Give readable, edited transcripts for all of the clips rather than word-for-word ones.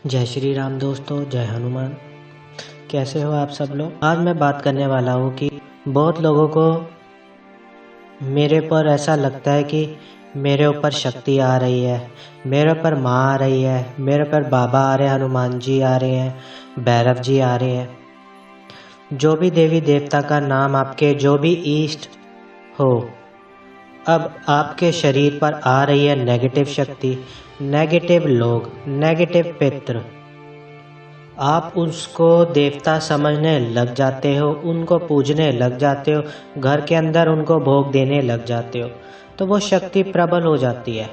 जय श्री राम दोस्तों, जय हनुमान। कैसे हो आप सब लोग। आज मैं बात करने वाला हूँ कि बहुत लोगों को मेरे पर ऐसा लगता है कि मेरे ऊपर शक्ति आ रही है, मेरे ऊपर माँ आ रही है, मेरे ऊपर बाबा आ रहे हैं, हनुमान जी आ रहे हैं, भैरव जी आ रहे हैं। जो भी देवी देवता का नाम आपके जो भी इष्ट हो, अब आपके शरीर पर आ रही है नेगेटिव शक्ति, नेगेटिव लोग, नेगेटिव पितृ। आप उसको देवता समझने लग जाते हो, उनको पूजने लग जाते हो, घर के अंदर उनको भोग देने लग जाते हो, तो वो शक्ति प्रबल हो जाती है।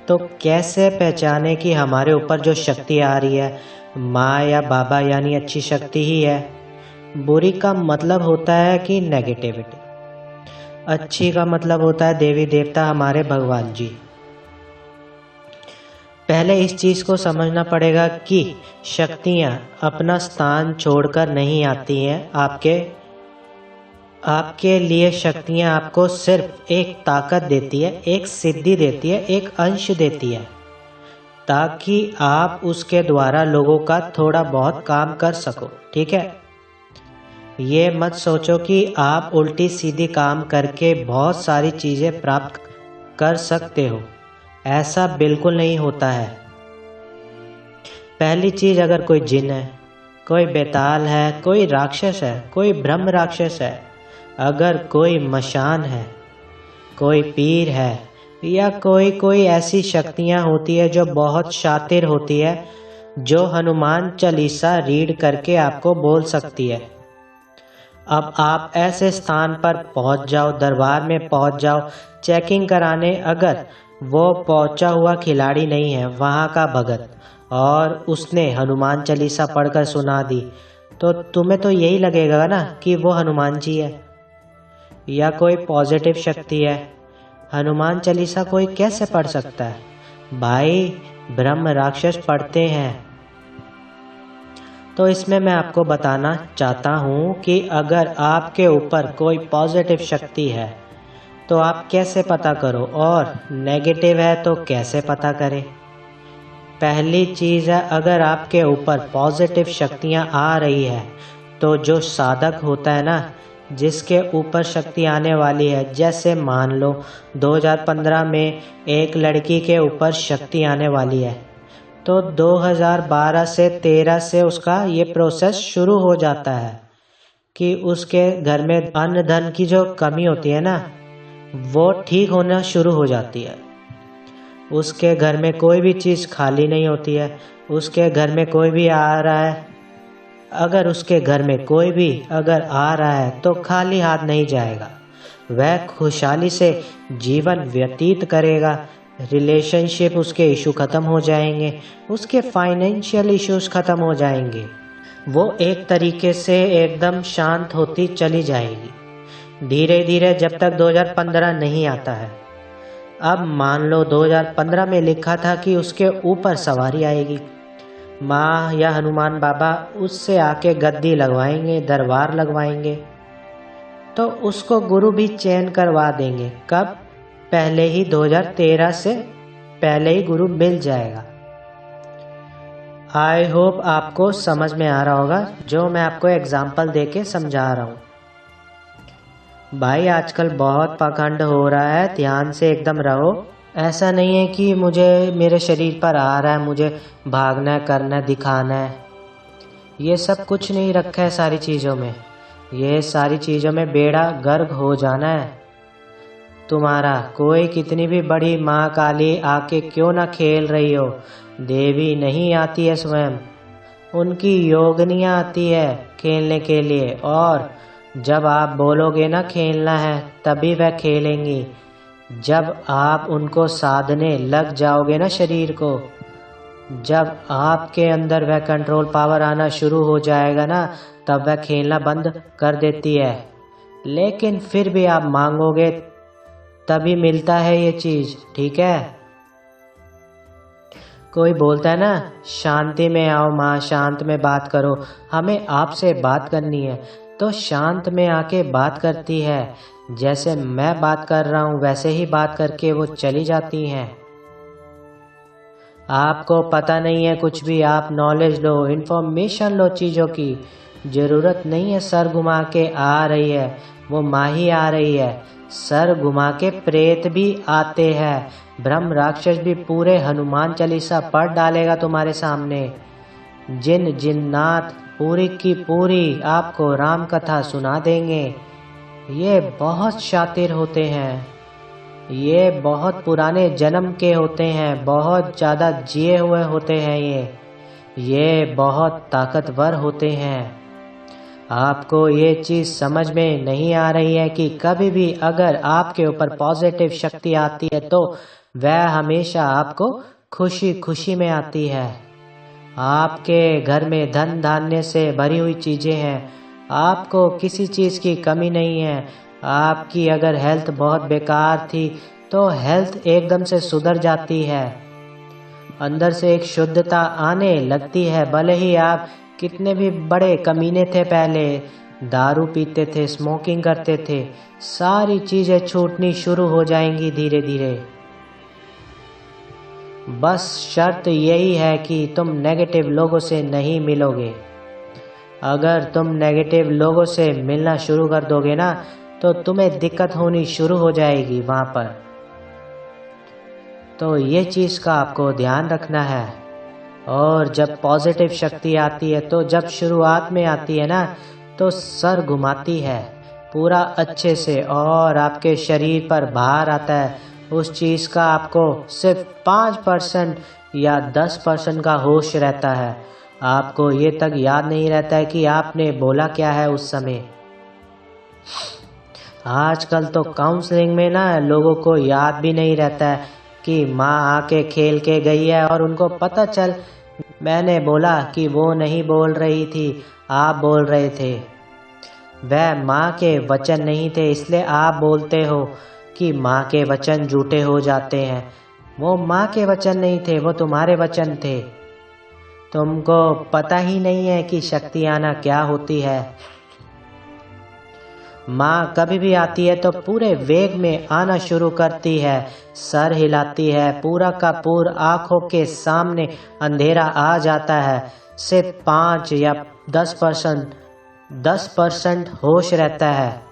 तो कैसे पहचाने कि हमारे ऊपर जो शक्ति आ रही है माँ या बाबा यानी अच्छी शक्ति ही है, बुरी का मतलब होता है कि नेगेटिविटी, अच्छी का मतलब होता है देवी देवता हमारे भगवान जी। पहले इस चीज़ को समझना पड़ेगा कि शक्तियाँ अपना स्थान छोड़कर नहीं आती हैं। आपके लिए शक्तियाँ आपको सिर्फ एक ताकत देती है, एक सिद्धि देती है, एक अंश देती है, ताकि आप उसके द्वारा लोगों का थोड़ा बहुत काम कर सको। ठीक है, ये मत सोचो कि आप उल्टी सीधी काम करके बहुत सारी चीज़ें प्राप्त कर सकते हो, ऐसा बिल्कुल नहीं होता है। पहली चीज़, अगर कोई जिन है, कोई बेताल है, कोई राक्षस है, कोई ब्रह्म राक्षस है, अगर कोई मशान है, कोई पीर है, या कोई ऐसी शक्तियाँ होती है जो बहुत शातिर होती है, जो हनुमान चालीसा रीड करके आपको बोल सकती है। अब आप ऐसे स्थान पर पहुंच जाओ, दरबार में पहुंच जाओ, चेकिंग कराने, अगर वो पहुंचा हुआ खिलाड़ी नहीं है, वहाँ का भगत, और उसने हनुमान चालीसा पढ़कर सुना दी, तो तुम्हें तो यही लगेगा ना कि वो हनुमान जी है या कोई पॉजिटिव शक्ति है। हनुमान चालीसा कोई कैसे पढ़ सकता है भाई, ब्रह्म राक्षस पढ़ते हैं। तो इसमें मैं आपको बताना चाहता हूँ कि अगर आपके ऊपर कोई पॉजिटिव शक्ति है तो आप कैसे पता करो, और नेगेटिव है तो कैसे पता करें। पहली चीज़ है, अगर आपके ऊपर पॉजिटिव शक्तियाँ आ रही है तो जो साधक होता है ना, जिसके ऊपर शक्ति आने वाली है, जैसे मान लो 2015 में एक लड़की के ऊपर शक्ति आने वाली है, तो 2012 से 13 से उसका ये प्रोसेस शुरू हो जाता है कि उसके घर में अन्न धन की जो कमी होती है ना, वो ठीक होना शुरू हो जाती है। उसके घर में कोई भी चीज़ खाली नहीं होती है। उसके घर में कोई भी आ रहा है, अगर उसके घर में कोई भी अगर आ रहा है तो खाली हाथ नहीं जाएगा, वह खुशहाली से जीवन व्यतीत करेगा। रिलेशनशिप उसके इशू ख़त्म हो जाएंगे, उसके फाइनेंशियल इश्यूज ख़त्म हो जाएंगे, वो एक तरीके से एकदम शांत होती चली जाएगी धीरे धीरे, जब तक 2015 नहीं आता है। अब मान लो 2015 में लिखा था कि उसके ऊपर सवारी आएगी, माँ या हनुमान बाबा उससे आके गद्दी लगवाएंगे, दरबार लगवाएंगे, तो उसको गुरु भी चयन करवा देंगे। कब? पहले ही 2013 से पहले ही गुरु मिल जाएगा। आई होप आपको समझ में आ रहा होगा जो मैं आपको एग्जाम्पल देके समझा रहा हूँ। भाई आजकल बहुत पाखंड हो रहा है, ध्यान से एकदम रहो। ऐसा नहीं है कि मुझे मेरे शरीर पर आ रहा है, मुझे भागना है, करना है, दिखाना है, ये सब कुछ नहीं रखा है सारी चीज़ों में। ये सारी चीज़ों में बेड़ा गर्क हो जाना है तुम्हारा। कोई कितनी भी बड़ी माँ काली आके क्यों ना खेल रही हो, देवी नहीं आती है स्वयं, उनकी योगनियाँ आती है खेलने के लिए, और जब आप बोलोगे ना खेलना है तभी वह खेलेंगी। जब आप उनको साधने लग जाओगे ना शरीर को, जब आपके अंदर वह कंट्रोल पावर आना शुरू हो जाएगा ना, तब वह खेलना बंद कर देती है। लेकिन फिर भी आप मांगोगे तभी मिलता है ये चीज़। ठीक है, कोई बोलता है ना शांति में आओ माँ, शांत में बात करो, हमें आपसे बात करनी है, तो शांत में आके बात करती है। जैसे मैं बात कर रहा हूँ वैसे ही बात करके वो चली जाती हैं। आपको पता नहीं है कुछ भी, आप नॉलेज लो, इन्फॉर्मेशन लो चीज़ों की। ज़रूरत नहीं है सर घुमा के आ रही है, वो माही आ रही है। सर घुमा के प्रेत भी आते हैं। ब्रह्म राक्षस भी पूरे हनुमान चालीसा पढ़ डालेगा तुम्हारे सामने। जिन जिन्नात पूरी की पूरी आपको राम कथा सुना देंगे। ये बहुत शातिर होते हैं, ये बहुत पुराने जन्म के होते हैं, बहुत ज़्यादा जिए हुए होते हैं। ये बहुत ताकतवर होते हैं। आपको ये चीज़ समझ में नहीं आ रही है कि कभी भी अगर आपके ऊपर पॉजिटिव शक्ति आती है तो वह हमेशा आपको खुशी खुशी में आती है। आपके घर में धन धान्य से भरी हुई चीज़ें हैं, आपको किसी चीज़ की कमी नहीं है। आपकी अगर हेल्थ बहुत बेकार थी तो हेल्थ एकदम से सुधर जाती है। अंदर से एक शुद्धता आने लगती है। भले ही आप कितने भी बड़े कमीने थे, पहले दारू पीते थे, स्मोकिंग करते थे, सारी चीज़ें छूटनी शुरू हो जाएंगी धीरे धीरे। बस शर्त यही है कि तुम नेगेटिव लोगों से नहीं मिलोगे। अगर तुम नेगेटिव लोगों से मिलना शुरू कर दोगे ना तो तुम्हें दिक्कत होनी शुरू हो जाएगी वहाँ पर। तो ये चीज़ का आपको ध्यान रखना है। और जब पॉजिटिव शक्ति आती है तो जब शुरुआत में आती है ना तो सर घुमाती है पूरा अच्छे से और आपके शरीर पर भार आता है। उस चीज़ का आपको सिर्फ 5% या 10% का होश रहता है। आपको ये तक याद नहीं रहता है कि आपने बोला क्या है उस समय। आजकल तो काउंसलिंग में ना लोगों को याद भी नहीं रहता है कि माँ आके खेल के गई है और उनको पता चल मैंने बोला कि वो नहीं बोल रही थी, आप बोल रहे थे। वह माँ के वचन नहीं थे, इसलिए आप बोलते हो कि माँ के वचन झूठे हो जाते हैं। वो माँ के वचन नहीं थे, वो तुम्हारे वचन थे। तुमको पता ही नहीं है कि शक्ति आना क्या होती है। माँ कभी भी आती है तो पूरे वेग में आना शुरू करती है, सर हिलाती है, पूरा का पूरा आंखों के सामने अंधेरा आ जाता है। सिर्फ 5 या 10% होश रहता है।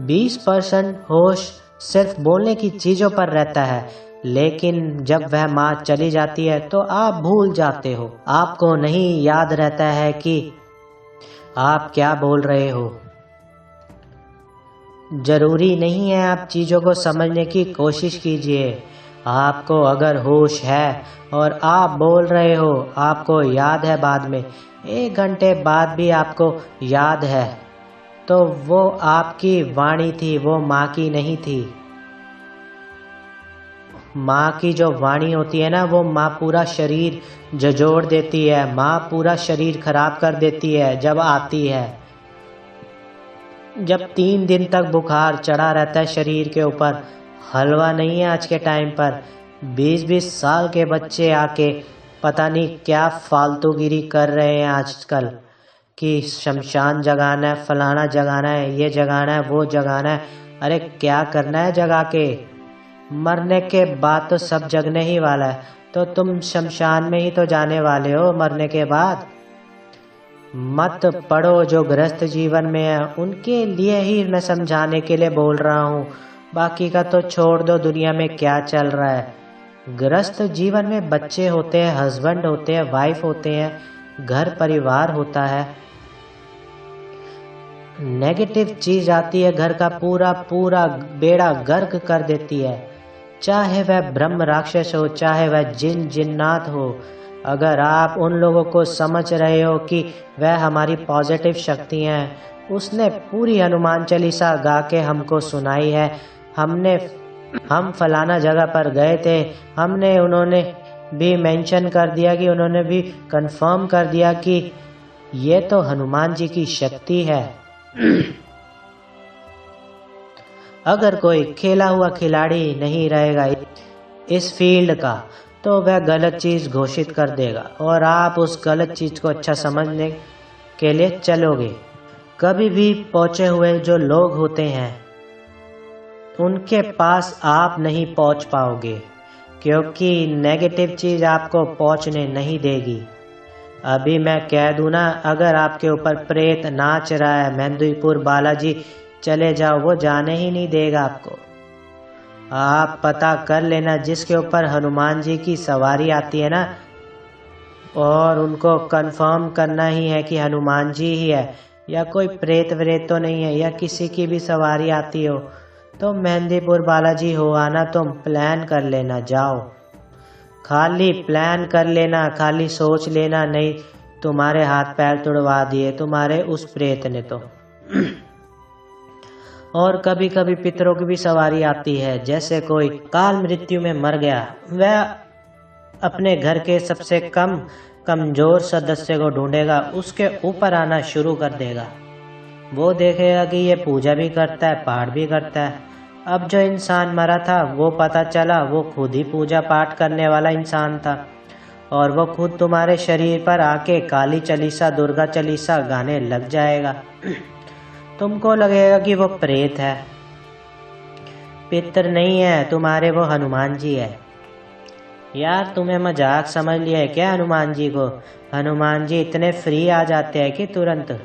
20% होश सिर्फ बोलने की चीज़ों पर रहता है। लेकिन जब वह माँ चली जाती है तो आप भूल जाते हो। आपको नहीं याद रहता है कि आप क्या बोल रहे हो। जरूरी नहीं है आप चीज़ों को समझने की कोशिश कीजिए। आपको अगर होश है और आप बोल रहे हो, आपको याद है बाद में 1 घंटे बाद भी आपको याद है, तो वो आपकी वाणी थी, वो माँ की नहीं थी। माँ की जो वाणी होती है ना, वो माँ पूरा शरीर झंझोड़ देती है, माँ पूरा शरीर खराब कर देती है जब आती है। जब 3 दिन तक बुखार चढ़ा रहता है शरीर के ऊपर, हलवा नहीं है आज के टाइम पर। 20-20 साल के बच्चे आके पता नहीं क्या फालतूगिरी कर रहे हैं आजकल कि शमशान जगाना है, फलाना जगाना है, ये जगाना है, वो जगाना है। अरे क्या करना है जगा के? मरने के बाद तो सब जगने ही वाला है, तो तुम शमशान में ही तो जाने वाले हो मरने के बाद। मत पढ़ो जो गृहस्थ जीवन में है, उनके लिए ही मैं समझाने के लिए बोल रहा हूँ। बाकी का तो छोड़ दो, दुनिया में क्या चल रहा है। गृहस्थ जीवन में बच्चे होते हैं, हस्बैंड होते हैं, वाइफ होते हैं, घर परिवार होता है। नेगेटिव चीज आती है, घर का पूरा पूरा बेड़ा गर्क कर देती है। चाहे वह ब्रह्म राक्षस हो, चाहे वह जिन जिन्नात हो। अगर आप उन लोगों को समझ रहे हो कि वह हमारी पॉजिटिव शक्तियाँ हैं, उसने पूरी हनुमान चालीसा गा के हमको सुनाई है। हम फलाना जगह पर गए थे, उन्होंने भी मेंशन कर दिया कि उन्होंने भी कंफर्म कर दिया कि ये तो हनुमान जी की शक्ति है। अगर कोई खेला हुआ खिलाड़ी नहीं रहेगा इस फील्ड का, तो वह गलत चीज़ घोषित कर देगा और आप उस गलत चीज़ को अच्छा समझने के लिए चलोगे। कभी भी पहुँचे हुए जो लोग होते हैं उनके पास आप नहीं पहुँच पाओगे। क्योंकि नेगेटिव चीज आपको पहुंचने नहीं देगी। अभी मैं कह दूं ना, अगर आपके ऊपर प्रेत नाच रहा है, मेहंदीपुर बालाजी चले जाओ, वो जाने ही नहीं देगा आपको। आप पता कर लेना जिसके ऊपर हनुमान जी की सवारी आती है ना, और उनको कंफर्म करना ही है कि हनुमान जी ही है या कोई प्रेत व्रेत तो नहीं है, या किसी की भी सवारी आती हो तो मेहंदीपुर बालाजी हो आना। तुम प्लान कर लेना, जाओ, खाली प्लान कर लेना, खाली सोच लेना, नहीं तुम्हारे हाथ पैर तुड़वा दिए तुम्हारे उस प्रेत ने तो। और कभी कभी पितरों की भी सवारी आती है, जैसे कोई काल मृत्यु में मर गया, वह अपने घर के सबसे कमजोर सदस्य को ढूंढेगा, उसके ऊपर आना शुरू कर देगा। वो देखेगा कि ये पूजा भी करता है, पाठ भी करता है। अब जो इंसान मरा था वो पता चला वो खुद ही पूजा पाठ करने वाला इंसान था, और वो खुद तुम्हारे शरीर पर आके काली चालीसा, दुर्गा चालीसा गाने लग जाएगा। तुमको लगेगा कि वो प्रेत है, पितर नहीं है तुम्हारे, वो हनुमान जी है। यार तुम्हें मजाक समझ लिया है क्या हनुमान जी को? हनुमान जी इतने फ्री आ जाते हैं कि तुरंत।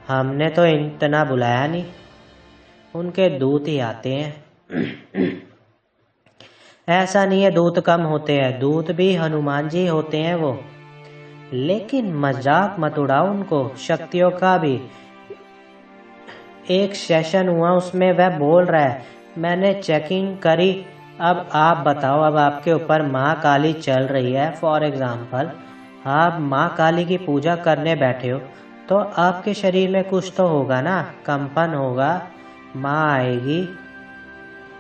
हमने तो इतना बुलाया नहीं, उनके दूत ही आते हैं। ऐसा नहीं है दूत कम होते हैं, दूत भी हनुमान जी होते हैं वो। लेकिन मजाक मत उड़ाओ उनको, शक्तियों का भी। एक सेशन हुआ उसमें वह बोल रहा है मैंने चेकिंग करी। अब आप बताओ, अब आपके ऊपर माँ काली चल रही है, फॉर एग्जाम्पल आप माँ काली की पूजा करने बैठे हो, तो आपके शरीर में कुछ तो होगा ना, कंपन होगा, माँ आएगी,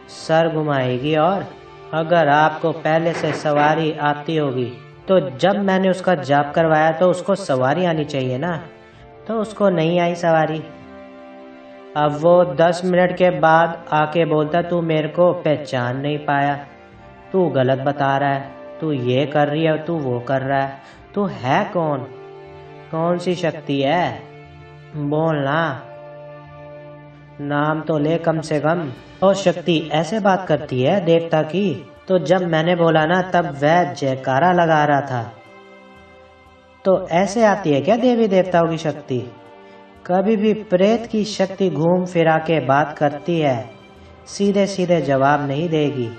सर घुमाएगी। और अगर आपको पहले से सवारी आती होगी तो जब मैंने उसका जाप करवाया तो उसको सवारी आनी चाहिए ना, तो उसको नहीं आई सवारी। अब वो 10 मिनट के बाद आके बोलता तू मेरे को पहचान नहीं पाया, तू गलत बता रहा है, तू ये कर रही है, तू वो कर रहा है, तू है कौन, कौन सी शक्ति है, बोलना, नाम तो ले कम से कम। और शक्ति ऐसे बात करती है देवता की? तो जब मैंने बोला ना तब वह जयकारा लगा रहा था। तो ऐसे आती है क्या देवी देवताओं की शक्ति? कभी भी प्रेत की शक्ति घूम फिरा के बात करती है, सीधे सीधे जवाब नहीं देगी।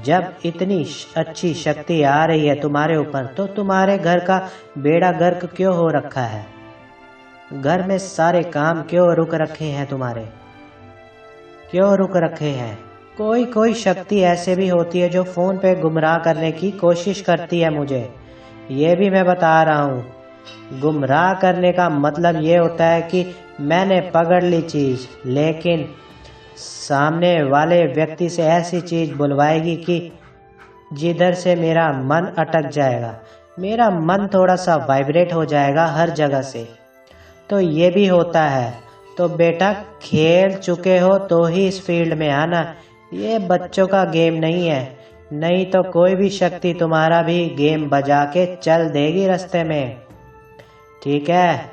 जब इतनी अच्छी शक्ति आ रही है तुम्हारे ऊपर, तो तुम्हारे घर का बेड़ा गर्क क्यों हो रखा है? घर में सारे काम क्यों रुक रखे हैं तुम्हारे, क्यों रुक रखे हैं? कोई कोई शक्ति ऐसे भी होती है जो फोन पे गुमराह करने की कोशिश करती है मुझे, ये भी मैं बता रहा हूँ। गुमराह करने का मतलब ये होता है कि मैंने पकड़ ली चीज, लेकिन सामने वाले व्यक्ति से ऐसी चीज बुलवाएगी कि जिधर से मेरा मन अटक जाएगा, मेरा मन थोड़ा सा वाइब्रेट हो जाएगा हर जगह से। तो ये भी होता है। तो बेटा खेल चुके हो तो ही इस फील्ड में आना, ये बच्चों का गेम नहीं है, नहीं तो कोई भी शक्ति तुम्हारा भी गेम बजा के चल देगी रास्ते में, ठीक है?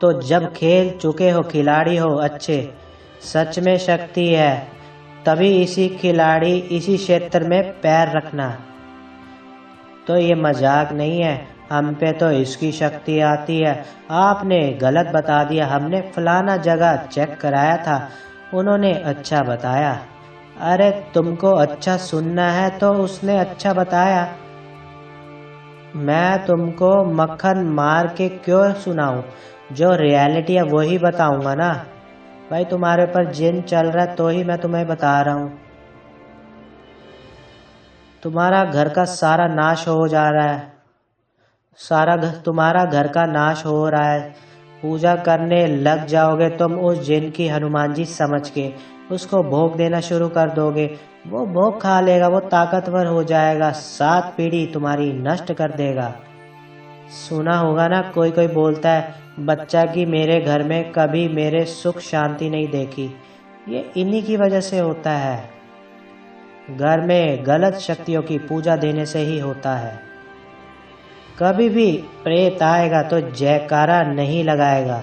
तो जब खेल चुके हो, खिलाड़ी हो अच्छे, सच में शक्ति है, तभी इसी क्षेत्र में पैर रखना। तो ये मजाक नहीं है, हम पे तो इसकी शक्ति आती है। आपने गलत बता दिया, हमने फलाना जगह चेक कराया था, उन्होंने अच्छा बताया। अरे तुमको अच्छा सुनना है तो उसने अच्छा बताया, मैं तुमको मक्खन मार के क्यों सुनाऊं? जो रियलिटी है वही बताऊंगा ना भाई। तुम्हारे ऊपर जिन चल रहा है तो ही मैं तुम्हें बता रहा हूँ। तुम्हारा घर का सारा नाश हो जा रहा है, तुम्हारा घर का नाश हो रहा है। पूजा करने लग जाओगे तुम उस जिन की हनुमान जी समझ के, उसको भोग देना शुरू कर दोगे, वो भोग खा लेगा, वो ताकतवर हो जाएगा, 7 पीढ़ी तुम्हारी नष्ट कर देगा। सुना होगा ना, कोई कोई बोलता है बच्चा कि मेरे घर में कभी मेरे सुख शांति नहीं देखी, ये इन्हीं की वजह से होता है। घर में गलत शक्तियों की पूजा देने से ही होता है। कभी भी प्रेत आएगा तो जयकारा नहीं लगाएगा,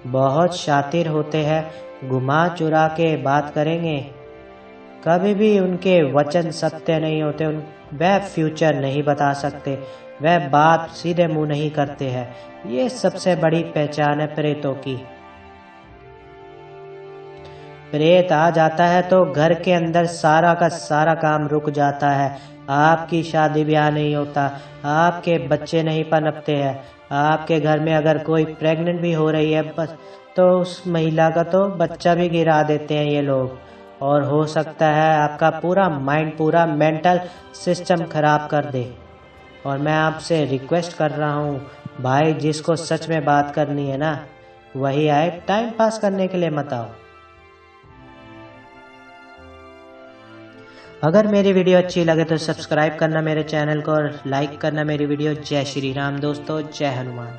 बहुत शातिर होते हैं, घुमा चुरा के बात करेंगे। कभी भी उनके वचन सत्य नहीं होते। वह फ्यूचर नहीं बता सकते, वह बात सीधे मुंह नहीं करते हैं। ये सबसे बड़ी पहचान है प्रेतों की। प्रेत आ जाता है तो घर के अंदर सारा का सारा काम रुक जाता है। आपकी शादी ब्याह नहीं होता, आपके बच्चे नहीं पनपते हैं। आपके घर में अगर कोई प्रेग्नेंट भी हो रही है बस, तो उस महिला का तो बच्चा भी गिरा देते हैं ये लोग। और हो सकता है आपका पूरा माइंड, पूरा मेंटल सिस्टम खराब कर दे। और मैं आपसे रिक्वेस्ट कर रहा हूँ भाई, जिसको सच में बात करनी है ना, वही आए, टाइम पास करने के लिए मत आओ। अगर मेरी वीडियो अच्छी लगे तो सब्सक्राइब करना मेरे चैनल को और लाइक करना मेरी वीडियो। जय श्री राम दोस्तों, जय हनुमान।